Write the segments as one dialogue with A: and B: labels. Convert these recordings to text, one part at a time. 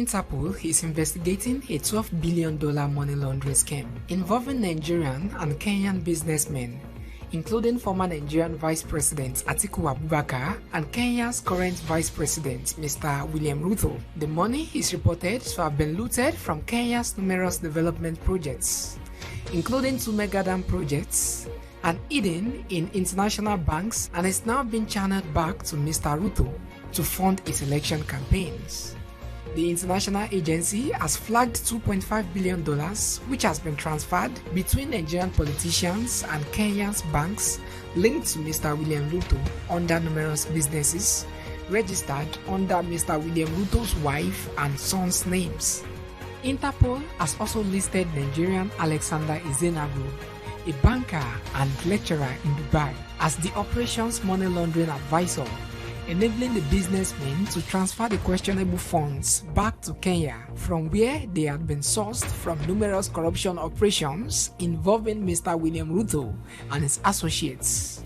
A: Interpol is investigating a $12 billion money laundering scheme involving Nigerian and Kenyan businessmen, including former Nigerian Vice President Atiku Abubakar and Kenya's current Vice President Mr. William Rutos. The money is reported to have been looted from Kenya's numerous development projects, including 2 mega dam projects, and hidden in international banks, and is now being channeled back to Mr. Rutos to fund its election campaigns. The international agency has flagged $2.5 billion, which has been transferred between Nigerian politicians and Kenya's banks linked to Mr. William Rutos under numerous businesses registered under Mr. William Rutos' wife and son's names. Interpol has also listed Nigerian Alexander Ezenagu, a banker and lecturer in Dubai, as the operation's money laundering advisor, enabling the businessmen to transfer the questionable funds back to Kenya from where they had been sourced from numerous corruption operations involving Mr. William Rutos and his associates.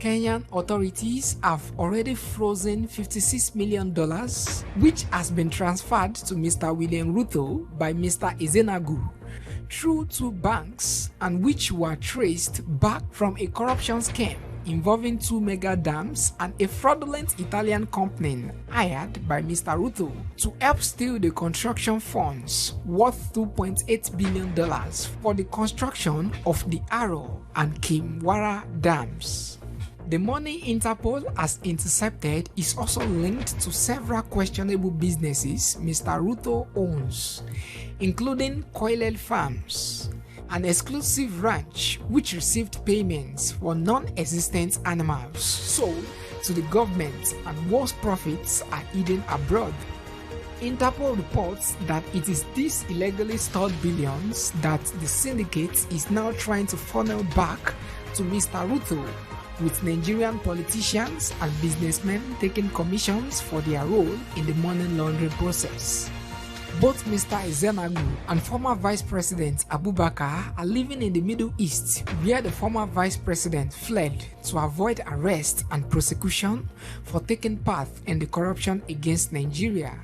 A: Kenyan authorities have already frozen $56 million, which has been transferred to Mr. William Rutos by Mr. Ezenagu through 2 banks, and which were traced back from a corruption scheme involving 2 mega dams and a fraudulent Italian company hired by Mr. Rutos to help steal the construction funds worth $2.8 billion for the construction of the Aro and Kimwara dams. The money Interpol has intercepted is also linked to several questionable businesses Mr. Rutos owns, including Koilel Farms, an exclusive ranch which received payments for non-existent animals sold to the government, and most profits are hidden abroad. Interpol reports that it is these illegally stored billions that the syndicate is now trying to funnel back to Mr. Rutos, with Nigerian politicians and businessmen taking commissions for their role in the money laundering process. Both Mr. Ezenagu and former Vice President Abubakar are living in the Middle East, where the former Vice President fled to avoid arrest and prosecution for taking part in the corruption against Nigeria.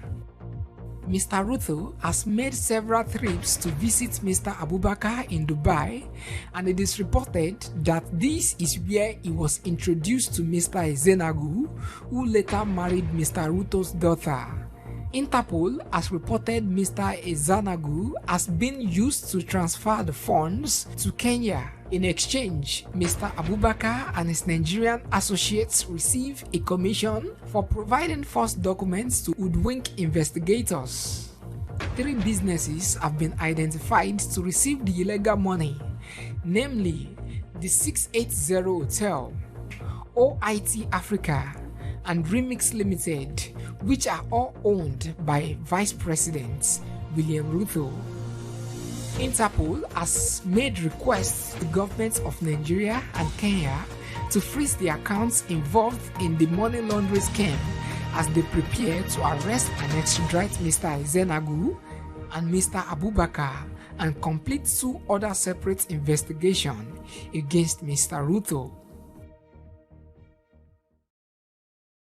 A: Mr. Rutos has made several trips to visit Mr. Abubakar in Dubai, and it is reported that this is where he was introduced to Mr. Ezenagu, who later married Mr. Rutos' daughter. Interpol has reported Mr. Ezenagu has been used to transfer the funds to Kenya. In exchange, Mr. Abubakar and his Nigerian associates receive a commission for providing false documents to hoodwink investigators. 3 businesses have been identified to receive the illegal money, namely the 680 Hotel, OIT Africa, and Remix Limited, which are all owned by Vice President William Rutos. Interpol has made requests to the governments of Nigeria and Kenya to freeze the accounts involved in the money laundering scheme as they prepare to arrest and extradite Mr. Ezenagu and Mr. Abubakar and complete 2 other separate investigations against Mr. Rutos.